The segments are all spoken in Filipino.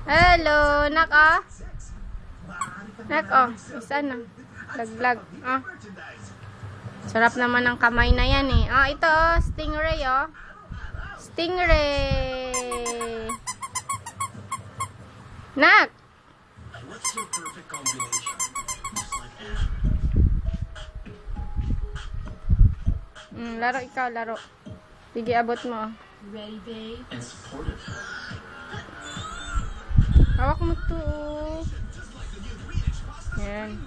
Hello, nak ah. Nak oh, isa na. Laglag. Ah. Sarap naman ng kamay na yan eh. Ah, ito oh, stingray oh. Stingray. Nak. What's your perfect combination? Just like Laro ikaw, laro. Sige, abot mo. Ready, babe? and supportive. Hawak mo to. Yan.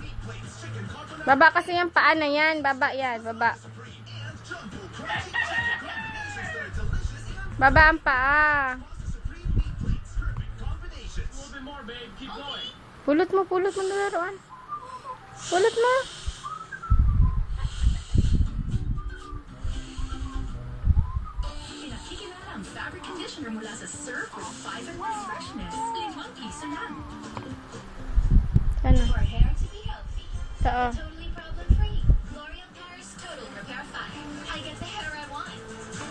Baba kasi yung paa na yan. Baba yan, baba. Baba ang paa. Pulot mo laruan. Pulot mo. Pinakikinalang fabric conditioner mula sa Surf with 5-in-1 freshness. 5 piso lang. Ano? For hair to be healthy, Ito. totally problem-free. L'Oreal Paris Total Repair 5. I get the hair I want.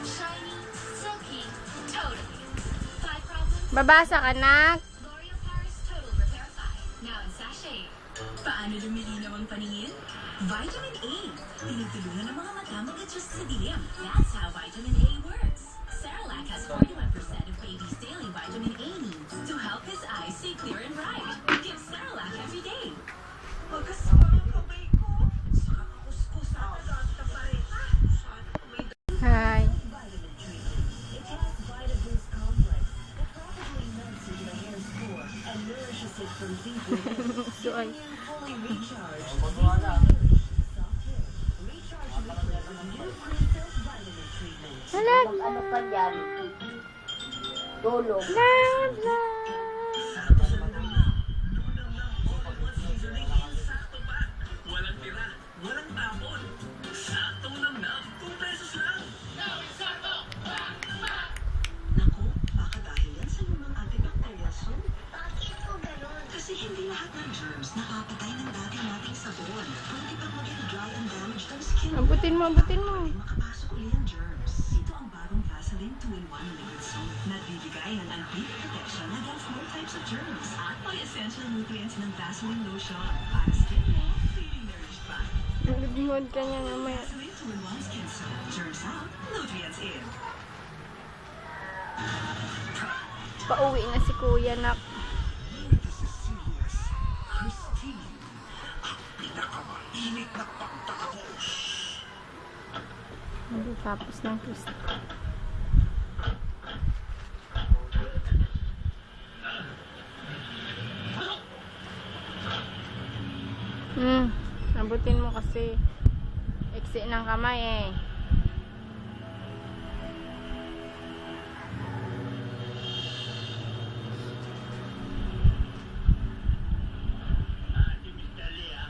Shiny, silky, totally. 5 problems. Babasa ka, nak. L'Oreal Paris Total Repair 5. Now in sachet. Paano lumilinaw ang paningin? Vitamin A. Tinutulungan ng mga mata mag-adjust sa dilim. That's how vitamin A works. Cerelac has 41% of baby's daily vitamin A needs to help his eyes stay clear and bright. Give Cerelac every day. Hi. It has Vitamins Complex that rapidly melts into the hair's core and nourishes it from deep So, ay. fully recharged. Soft hair. Recharge liquid with new Cleanself vitamin treatment. Ano pa yan? Tulog. Walang tira, walang tapon. Saktong namnam, 2 pesos lang. Naku, baka dahil yan sa lumang antibacterial soap. Bakit ko ganun? Kasi hindi lahat ng germs nakapatay ng dati nating sabon. Pwede pang maging dry and damaged ang skin. Abutin mo, abutin mo. Makapasok uli ang germs. Ito ang bagong Vaseline 2-in-1 liquid soap. Nagbibigay ng antique protection against more types of germs. At may essential nutrients ng Vaseline lotion. Para skin mo, feeling nourished pa. Nagmod ka niya mamaya. Vaseline 2-in-1 skin soap. Germs out, nutrients in. Pauwi na si kuya, nak. This is serious. Christine, ang pinakamainit na pagtatapos. Hindi tapos ng Kristo. Abutin mo kasi. Iksi ng kamay eh. Si Mr. Lea,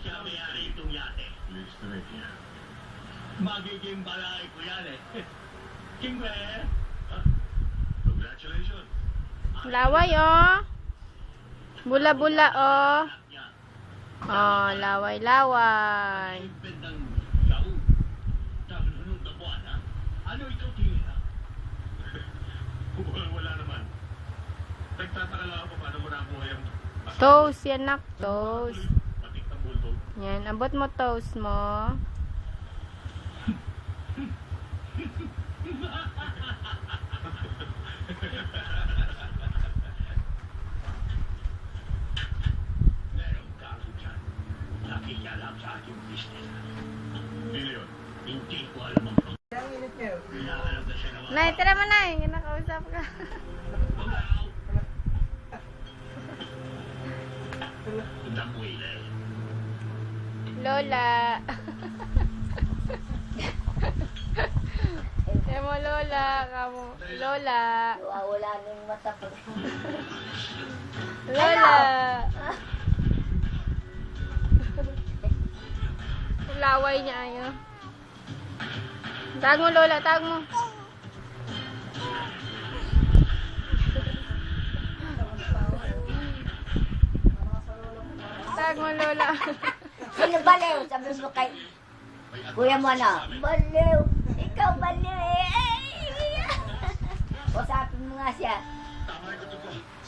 siya may-ari itong yate. Mr. Lea. Magiging balay ko yan eh. Kimbe! Congratulations! Laway oh. Bula-bula oh. Oh, laway-laway. Bendang Saud. Sa sunod na buwan, ha? Ano ito tingin, ha? Wala naman. Nagtataka lang ako paano mo nakuha yung... Toast yan, nak. Toast. Patik ng bulldog. Yan, abot mo toast mo. Merong kaso dyan. Nakikialam sa ating business. Million, hindi ko alam ang pang... Hinahanap na siya na mga... Nay, tira mo, Nay. Kinakausap ka. Damoy na eh. Lola. Yan mo, Lola. Kamu. Lola. Wala na yung mata ko. Lola. Laway niya ayo. Tag mo, Lola. Tag mo. Tag mo, Lola. Sino baliw? Sabi mo kay kuya mo na, baliw. Ikaw baliw eh. Usapin mo nga siya.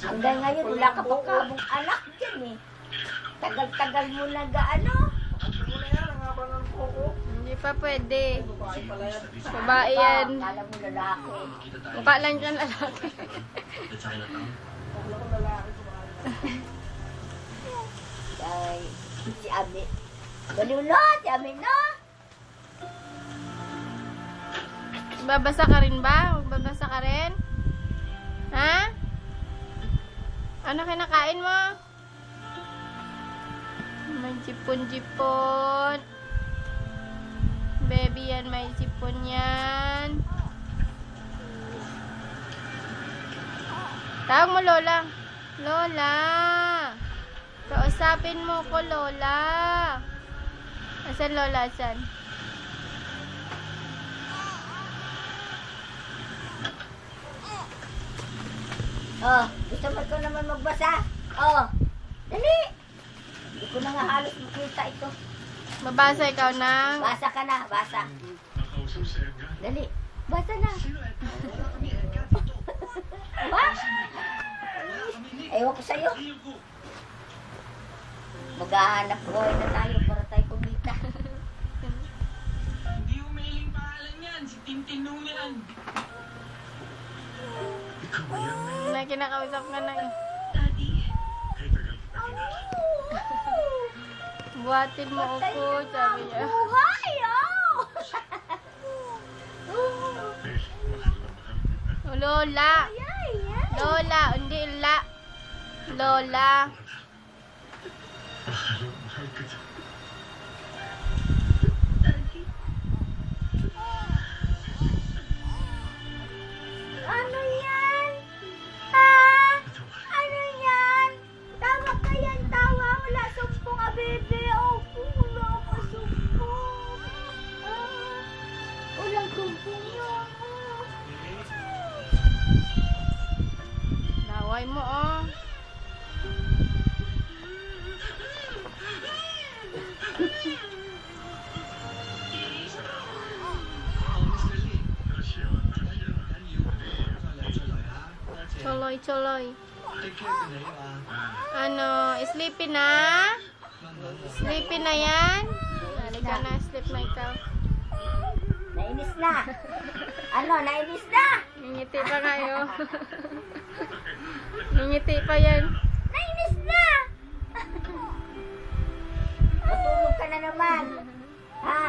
Hanggang ngayon, wala ka pa kabong anak dyan eh. Tagal-tagal mo na gaano. Hindi pa pwede. Babae yan. Kala mo lalaki. Mukha lang dyan lalaki. Ay, si Ami. Baliw na, si Ami na. Babasa ka rin ba? Magbabasa ka rin? Ha? Ano kinakain mo? May jipon-jipon. Baby yan, may jipon yan. Tawag mo Lola. Lola. Kausapin mo ko Lola. Asan Lola? Asan? Oh, gusto mo ko naman magbasa? Oh, dali. Hindi ko na nga halos makita ito. Mabasa ikaw ng... Basa ka na, basa. Nakausap si Edgar. Dali, basa na. Sino Edgar? Wala kami Edgar dito. What? Wala kami Nick. Ewan ko sa'yo. Ayaw ko. Maghahanap buhay na tayo para tayo kumita. Hindi umailing pangalan yan. Si Tintin nung yan. Ikaw ba yan? Na kinakausap ka na eh. Daddy, Kay tagal kita kinala. Buhatin mo ako, sabi niya. Buhay, oh! Eh, mahal na mahal kita. Oh, Lola. Lola, hindi la. Lola. Mahal na mahal kita. Daddy. Ano yan? Ha? Ano yan? Tawa ka yan, tawa. Wala sumpong, bebe. Oh, wala ka sumpong. Walang sumpong yan. Laway mo, oh. Trasyon, trasyon. Choloy, choloy. Take care ka na yun Ano, sleepy na? Sleepy na yan? Halika na, sleep na ikaw. Nainis na. Ano, nainis na? Ngingiti pa kayo. Ngingiti pa yan. Nainis na! Matulog ka na naman. Ha?